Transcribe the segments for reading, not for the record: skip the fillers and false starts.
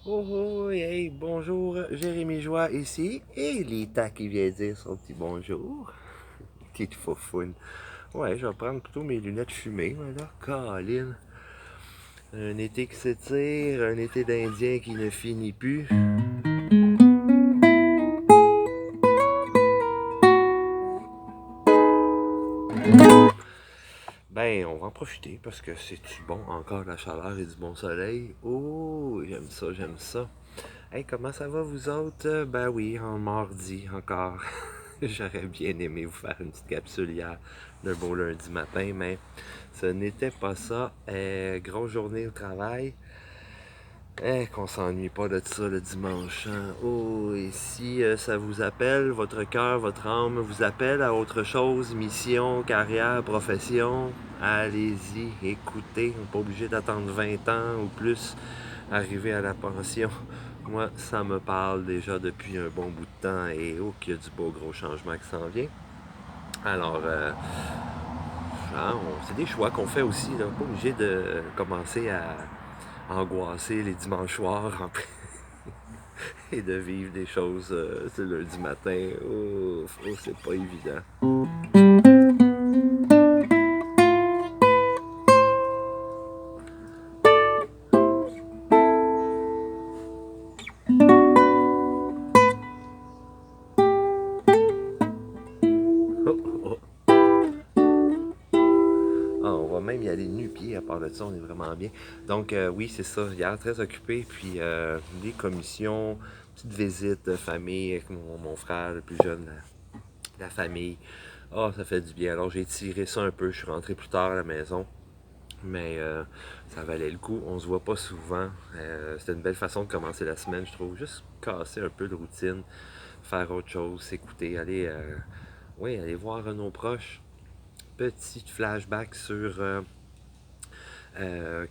Oh, oh, hey, bonjour, Jérémy Joie ici, et Lita qui vient dire son petit bonjour. Petite foufoune. Ouais, je vais prendre plutôt mes lunettes fumées, moi, là. Colin. Un été qui s'étire, un été d'Indien qui ne finit plus. Ben, on va en profiter parce que c'est du bon, encore de la chaleur et du bon soleil. Oh, j'aime ça, j'aime ça. Hey, comment ça va vous autres? Ben oui, en mardi encore. J'aurais bien aimé vous faire une petite capsule hier d'un beau lundi matin, mais ce n'était pas ça. Grosse journée au travail. Qu'on s'ennuie pas de ça le dimanche, hein. Oh, et si ça vous appelle, votre cœur, votre âme vous appelle à autre chose, mission, carrière, profession, allez-y, écoutez. On n'est pas obligé d'attendre 20 ans ou plus, arriver à la pension. Moi, ça me parle déjà depuis un bon bout de temps et oh, qu'il y a du beau gros changement qui s'en vient. Alors, c'est des choix qu'on fait aussi, là. Pas obligé de commencer à angoisser les dimanches soirs et de vivre des choses ce lundi matin. Oh, oh, c'est pas évident. Oh, oh. Ah, on va même y aller nu-pied, à part de ça, on est vraiment bien. Donc, oui, c'est ça. Hier, très occupé. Puis, des commissions, petite visite de famille avec mon frère, le plus jeune, la famille. Ah, ça fait du bien. Alors, j'ai tiré ça un peu. Je suis rentré plus tard à la maison. Mais ça valait le coup. On se voit pas souvent. C'était une belle façon de commencer la semaine, je trouve. Juste casser un peu de routine, faire autre chose, s'écouter, aller voir nos proches. Petit flashback sur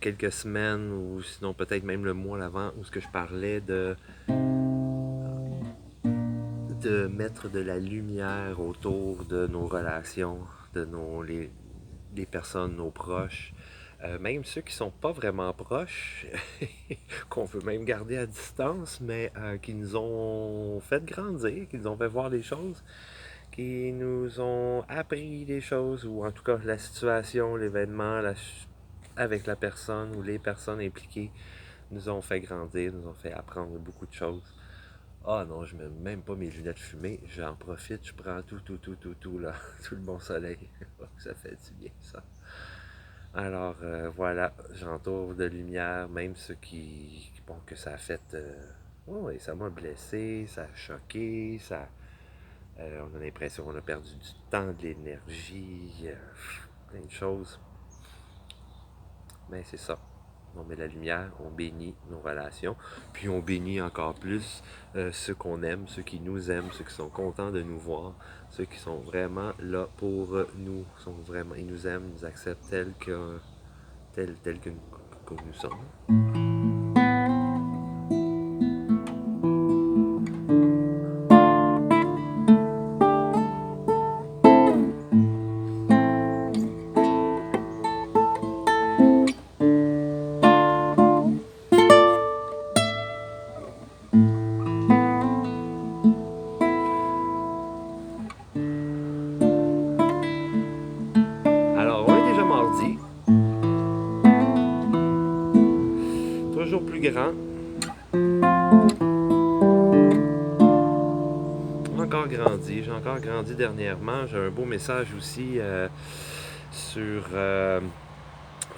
quelques semaines ou sinon peut-être même le mois d'avant où ce que je parlais de mettre de la lumière autour de nos relations, de les personnes, nos proches, même ceux qui sont pas vraiment proches, qu'on veut même garder à distance, mais qui nous ont fait grandir, qui nous ont fait voir les choses, qui nous ont appris des choses, ou en tout cas la situation, l'événement, avec la personne ou les personnes impliquées nous ont fait grandir, nous ont fait apprendre beaucoup de choses. Ah non, je mets même pas mes lunettes fumées, j'en profite, je prends tout, là, tout le bon soleil. Ça fait du bien, ça. Alors voilà, j'entoure de lumière, même ceux bon, que ça a fait. Oui, ça m'a blessé, ça a choqué, on a l'impression qu'on a perdu du temps, de l'énergie, plein de choses. Mais c'est ça. On met la lumière, on bénit nos relations, puis on bénit encore plus ceux qu'on aime, ceux qui nous aiment, ceux qui sont contents de nous voir, ceux qui sont vraiment là pour nous, ils nous aiment, nous acceptent tels que nous sommes. Alors, on est déjà mardi, toujours plus grand, j'ai encore grandi dernièrement. J'ai un beau message aussi sur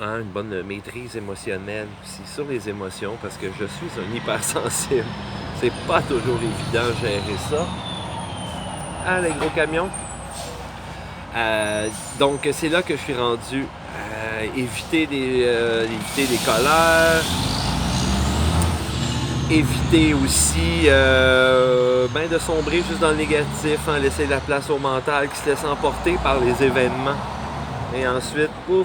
une bonne maîtrise émotionnelle aussi, sur les émotions, parce que je suis un hypersensible. C'est pas toujours évident de gérer ça. Ah, les gros camions. Donc, c'est là que je suis rendu. Éviter des colères, éviter aussi de sombrer juste dans le négatif, hein, laisser la place au mental qui se laisse emporter par les événements. Et ensuite, qui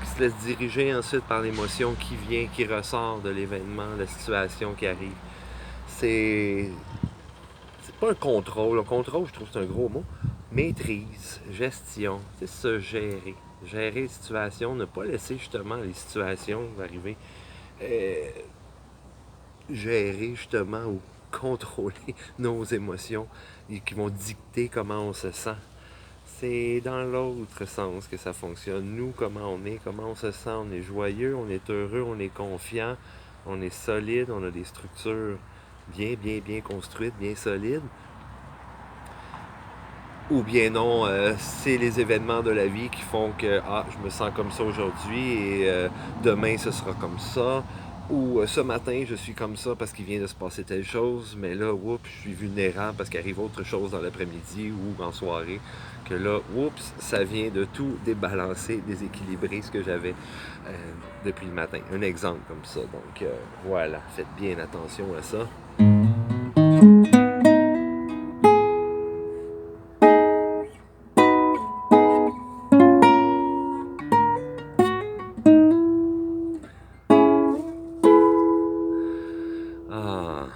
se laisse diriger ensuite par l'émotion qui vient, qui ressort de l'événement, de la situation qui arrive. C'est pas un contrôle. Le contrôle, je trouve que c'est un gros mot. Maîtrise, gestion, c'est se gérer. Gérer les situations, ne pas laisser justement les situations arriver euh, gérer justement ou contrôler nos émotions et qui vont dicter comment on se sent. C'est dans l'autre sens que ça fonctionne. Nous, comment on se sent, on est joyeux, on est heureux, on est confiant, on est solide, on a des structures bien construites, bien solides. Ou bien non, c'est les événements de la vie qui font que je me sens comme ça aujourd'hui et demain ce sera comme ça. Ou ce matin je suis comme ça parce qu'il vient de se passer telle chose, mais là, oups, je suis vulnérable parce qu'il arrive autre chose dans l'après-midi ou en soirée. Que là, oups, ça vient de tout débalancer, déséquilibrer ce que j'avais depuis le matin. Un exemple comme ça. Donc voilà, faites bien attention à ça. Ah.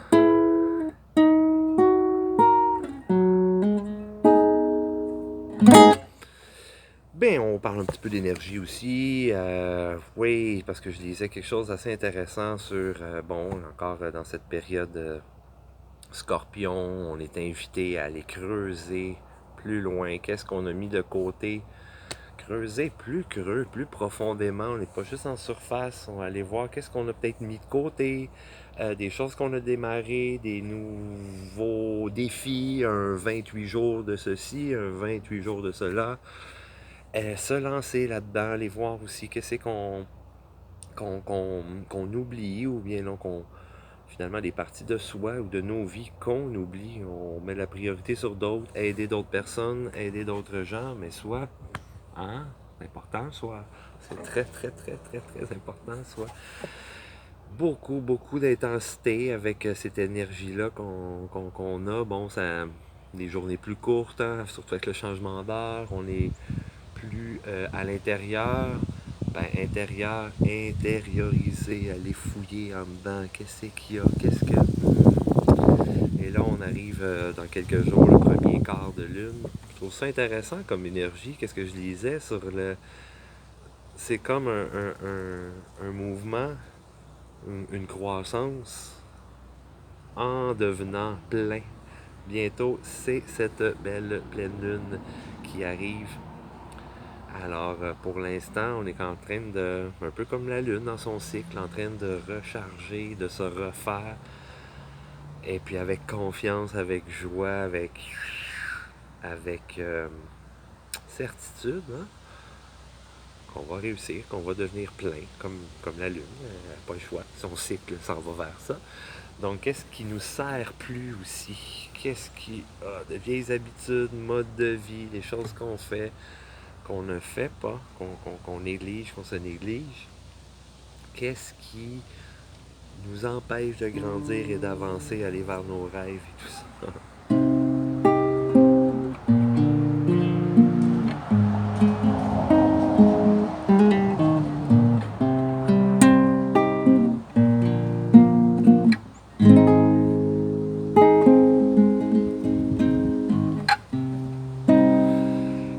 Ben, on parle un petit peu d'énergie aussi. Oui, parce que je lisais quelque chose d'assez intéressant sur, encore dans cette période Scorpion, on est invité à aller creuser plus loin. Qu'est-ce qu'on a mis de côté? Creuser plus creux, plus profondément. On n'est pas juste en surface. On va aller voir qu'est-ce qu'on a peut-être mis de côté, des choses qu'on a démarrées, des nouveaux défis, un 28 jours de ceci, un 28 jours de cela. Se lancer là-dedans, aller voir aussi qu'est-ce qu'on oublie ou bien non, finalement des parties de soi ou de nos vies qu'on oublie. On met la priorité sur d'autres, aider d'autres personnes, aider d'autres gens, mais soi, c'est important, soi. C'est très important, soi. Beaucoup d'intensité avec cette énergie-là qu'on a. Bon, ça, des journées plus courtes, surtout avec le changement d'heure, on est plus à l'intérieur, intérioriser, aller fouiller en dedans, qu'est-ce qu'il y a, qu'est-ce que... Et là, on arrive dans quelques jours, le premier quart de lune. Je trouve ça intéressant comme énergie, qu'est-ce que je lisais sur le... C'est comme un mouvement, une croissance en devenant plein. Bientôt, c'est cette belle pleine lune qui arrive. Alors, pour l'instant, on est en train de, un peu comme la Lune dans son cycle, en train de recharger, de se refaire. Et puis avec confiance, avec joie, avec certitude, qu'on va réussir, qu'on va devenir plein, comme la Lune. Elle n'a pas le choix. Son cycle s'en va vers ça. Donc, qu'est-ce qui nous sert plus aussi? Qu'est-ce qui a de vieilles habitudes, mode de vie, les choses qu'on fait, qu'on ne fait pas, qu'on néglige, qu'on se néglige? Qu'est-ce qui nous empêche de grandir et d'avancer, aller vers nos rêves et tout ça?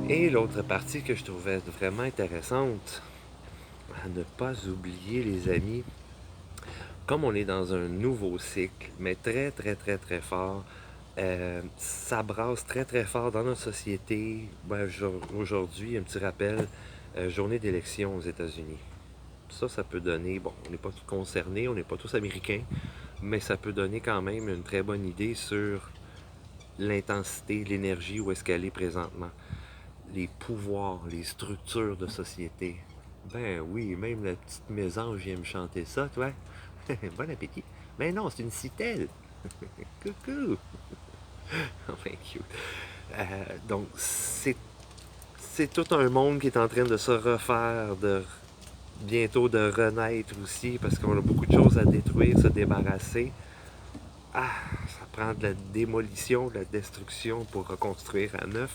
Et l'autre partie que je trouvais vraiment intéressante, à ne pas oublier les amis, comme on est dans un nouveau cycle, mais très fort, ça brasse très fort dans notre société. Aujourd'hui, un petit rappel, journée d'élection aux États-Unis. Ça peut donner, bon, on n'est pas tous concernés, on n'est pas tous américains, mais ça peut donner quand même une très bonne idée sur l'intensité, l'énergie, où est-ce qu'elle est présentement. Les pouvoirs, les structures de société. Ben oui, même la petite mésange vient me chanter ça, toi. Bon appétit. Mais non, c'est une citelle. Coucou. Enfin, cute. Donc, c'est tout un monde qui est en train de se refaire, bientôt de renaître aussi, parce qu'on a beaucoup de choses à détruire, se débarrasser. Ça prend de la démolition, de la destruction pour reconstruire à neuf.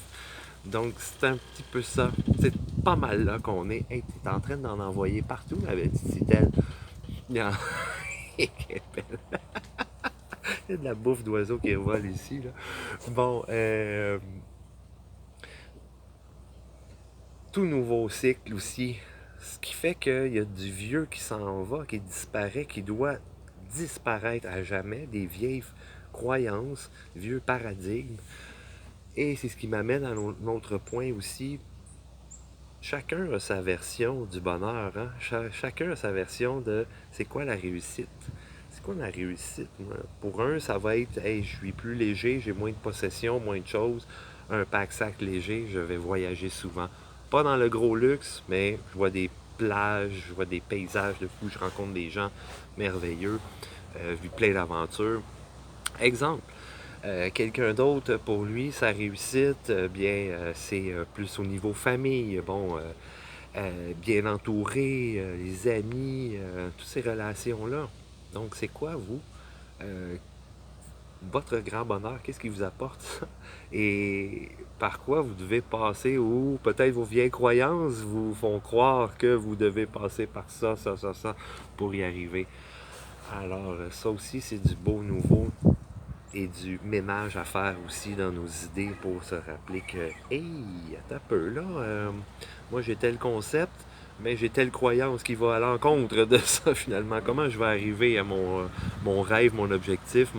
Donc, c'est un petit peu ça. C'est pas mal là qu'on est. Hey, t'es en train d'en envoyer partout, ma belle petite citelle. Il y a de la bouffe d'oiseaux qui vole ici, là. Bon, tout nouveau cycle aussi. Ce qui fait qu'il y a du vieux qui s'en va, qui disparaît, qui doit disparaître à jamais, des vieilles croyances, vieux paradigmes. Et c'est ce qui m'amène à un autre point aussi. Chacun a sa version du bonheur. Hein? Chacun a sa version de c'est quoi la réussite. C'est quoi la réussite? Pour un, ça va être hey, je suis plus léger, j'ai moins de possessions, moins de choses. Un pack-sac léger, je vais voyager souvent. Pas dans le gros luxe, mais je vois des plages, je vois des paysages de fou, je rencontre des gens merveilleux, vu plein d'aventures. Exemple, quelqu'un d'autre, pour lui, sa réussite, c'est plus au niveau famille. Bon, bien entouré, les amis, toutes ces relations-là. Donc, c'est quoi, vous, euh, votre grand bonheur? Qu'est-ce qui vous apporte ça? Et par quoi vous devez passer, ou peut-être vos vieilles croyances vous font croire que vous devez passer par ça, ça, ça, ça, pour y arriver. Alors, ça aussi, c'est du beau nouveau et du ménage à faire aussi dans nos idées pour se rappeler que, hey, attends un peu, là, moi j'ai tel concept, mais j'ai telle croyance qui va à l'encontre de ça finalement. Comment je vais arriver à mon rêve, mon objectif,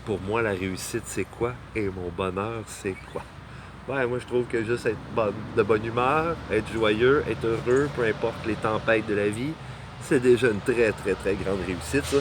pour moi la réussite c'est quoi et mon bonheur c'est quoi? Ouais, moi je trouve que juste être de bonne humeur, être joyeux, être heureux, peu importe les tempêtes de la vie, c'est déjà une très très très grande réussite ça.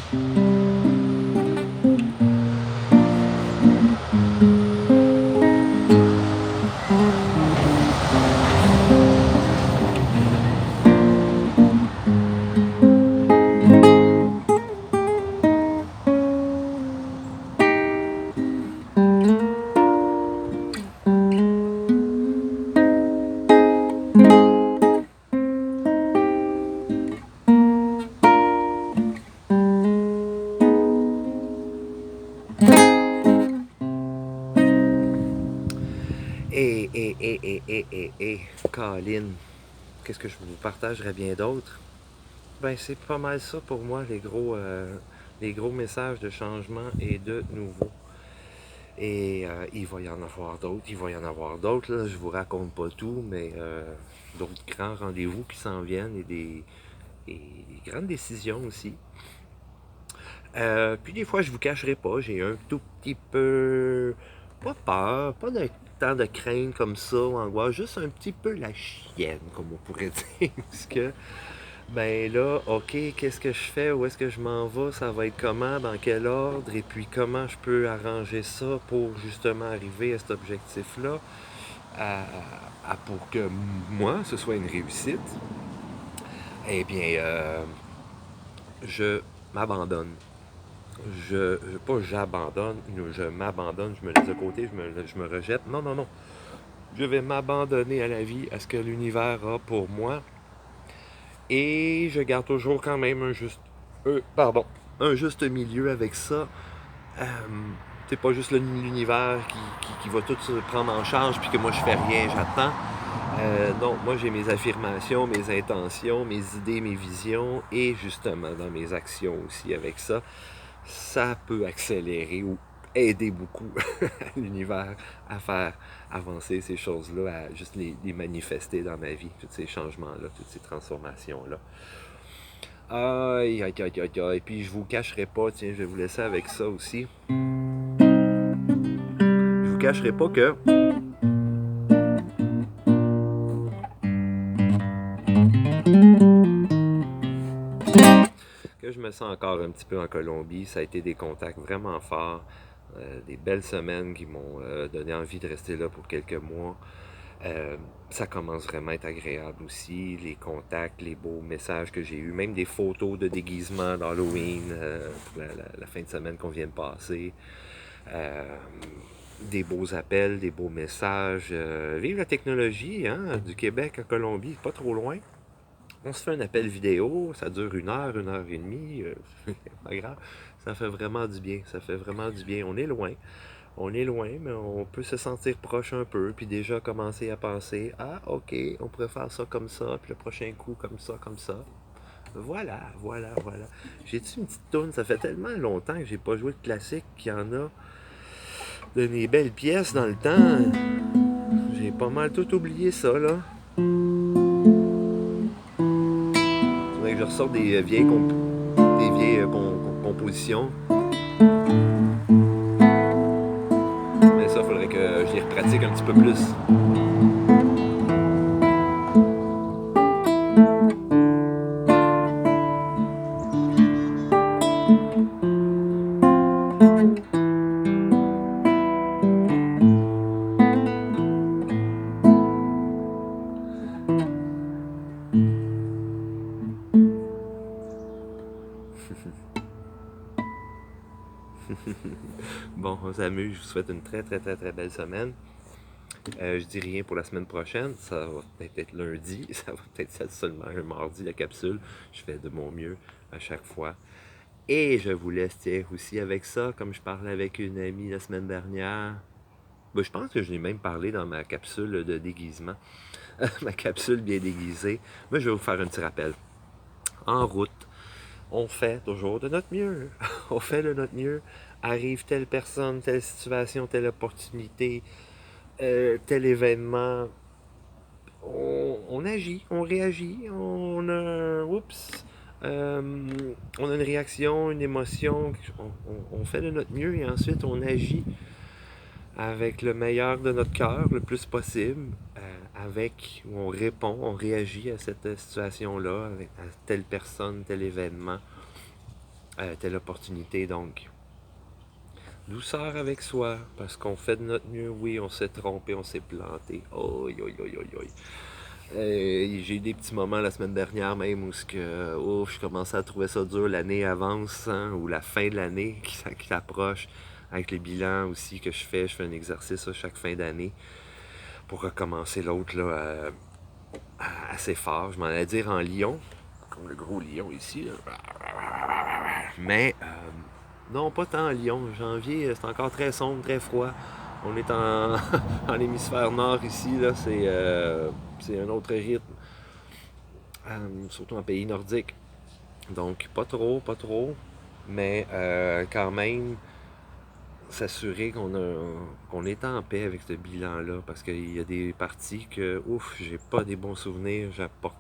Colin, qu'est-ce que je vous partagerais bien d'autre? Ben, c'est pas mal ça pour moi, les gros messages de changement et de nouveau. Et il va y en avoir d'autres, il va y en avoir d'autres. Là. Je vous raconte pas tout, mais d'autres grands rendez-vous qui s'en viennent et des grandes décisions aussi. Puis des fois, je vous cacherai pas, j'ai un tout petit peu, pas peur, pas de tant de crainte comme ça, ou angoisse, juste un petit peu la chienne, comme on pourrait dire. Parce que, ben là, ok, qu'est-ce que je fais, où est-ce que je m'en vais, ça va être comment, dans quel ordre, et puis comment je peux arranger ça pour justement arriver à cet objectif-là, à, pour que moi, ce soit une réussite. Eh bien, je m'abandonne. Pas j'abandonne, je m'abandonne, je me laisse de côté, je me rejette. Non, non, non. Je vais m'abandonner à la vie, à ce que l'univers a pour moi. Et je garde toujours quand même un juste milieu avec ça. Euh, c'est pas juste l'univers qui va tout se prendre en charge puis que moi je fais rien, j'attends. Non, moi j'ai mes affirmations, mes intentions, mes idées, mes visions et justement dans mes actions aussi avec ça, ça peut accélérer ou aider beaucoup l'univers à faire avancer ces choses-là, à juste les manifester dans ma vie, tous ces changements-là, toutes ces transformations-là. Aïe, aïe, aïe, aïe, aïe. Et puis je vous cacherai pas, tiens, je vais vous laisser avec ça aussi. Je vous cacherai pas que je me sens encore un petit peu en Colombie. Ça a été des contacts vraiment forts, des belles semaines qui m'ont donné envie de rester là pour quelques mois. Ça commence vraiment à être agréable aussi, les contacts, les beaux messages que j'ai eus, même des photos de déguisement d'Halloween pour la fin de semaine qu'on vient de passer. Euh, des beaux appels, des beaux messages. Vive la technologie, hein, du Québec à Colombie, pas trop loin. On se fait un appel vidéo, ça dure une heure et demie, pas grave. Ça fait vraiment du bien, ça fait vraiment du bien. On est loin, mais on peut se sentir proche un peu, puis déjà commencer à penser, ah ok, on pourrait faire ça comme ça, puis le prochain coup comme ça, comme ça. Voilà, voilà, voilà. J'ai-tu une petite tourne? Ça fait tellement longtemps que j'ai pas joué de classique qu'il y en a de mes belles pièces dans le temps. J'ai pas mal tout oublié ça, là. ressorte des vieilles compositions. Mais ça, il faudrait que je les repratique un petit peu plus. Bon, on s'amuse. Je vous souhaite une très très très très belle semaine. Je dis rien pour la semaine prochaine. Ça va peut-être être lundi. Ça va peut-être être seulement un mardi, la capsule. Je fais de mon mieux à chaque fois. Et je vous laisse aussi avec ça, comme je parlais avec une amie la semaine dernière. Ben, je pense que je l'ai même parlé dans ma capsule de déguisement. Ma capsule bien déguisée. Mais je vais vous faire un petit rappel. En route, on fait toujours de notre mieux. On fait de notre mieux. Arrive telle personne, telle situation, telle opportunité, tel événement. On agit, on réagit, on a une réaction, une émotion, on fait de notre mieux et ensuite on agit avec le meilleur de notre cœur le plus possible, où on répond, on réagit à cette situation-là, à telle personne, tel événement, telle opportunité. Donc, douceur avec soi, parce qu'on fait de notre mieux. Oui, on s'est trompé, on s'est planté. Oi, oi, oi, oi, oi. J'ai eu des petits moments la semaine dernière même où je commençais à trouver ça dur. L'année avance, hein, ou la fin de l'année qui s'approche, avec les bilans aussi que je fais. Je fais un exercice à chaque fin d'année pour recommencer l'autre là, assez fort. Je m'en allais dire en lion, comme le gros lion ici. Là. Mais non, pas tant en lion. Janvier, c'est encore très sombre, très froid. On est en hémisphère nord ici, là, c'est un autre rythme. Surtout en pays nordique. Donc, pas trop, pas trop. Mais quand même, s'assurer qu'on est en paix avec ce bilan-là. Parce qu'il y a des parties que, ouf, j'ai pas des bons souvenirs. J'apporte.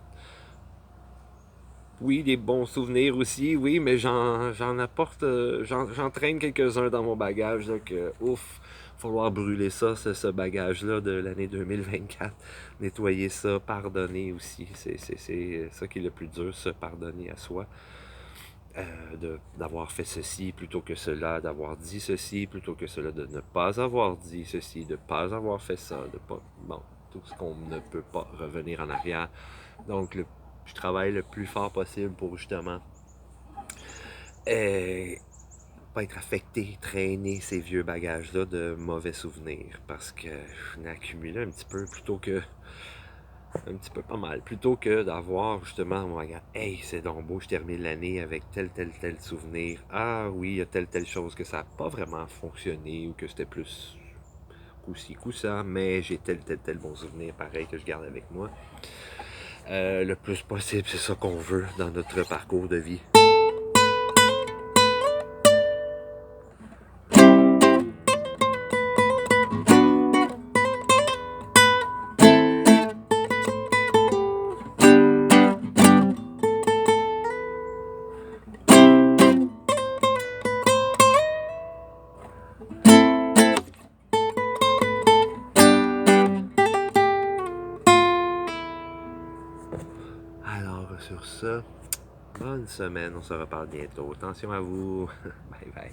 Oui, des bons souvenirs aussi, oui, mais j'en apporte, j'en traîne quelques-uns dans mon bagage, là, que, ouf, falloir brûler ça, ce bagage-là de l'année 2024, nettoyer ça, pardonner aussi, c'est ça qui est le plus dur, se pardonner à soi, d'avoir fait ceci plutôt que cela, d'avoir dit ceci plutôt que cela, de ne pas avoir dit ceci, de ne pas avoir fait ça, de pas, bon, tout ce qu'on ne peut pas revenir en arrière. Donc, je travaille le plus fort possible pour justement euh, pas être affecté, traîner ces vieux bagages-là de mauvais souvenirs. Parce que je n'ai accumulé un petit peu un petit peu pas mal, plutôt que d'avoir justement mon bagage. Hey, c'est donc beau, je termine l'année avec tel souvenir. Ah oui, il y a telle chose que ça n'a pas vraiment fonctionné ou que c'était plus coup-ci, coup-ça, mais j'ai tel bon souvenir pareil que je garde avec moi. Le plus possible, c'est ça qu'on veut dans notre parcours de vie. Alors, sur ça, bonne semaine, on se reparle bientôt. Attention à vous. Bye bye.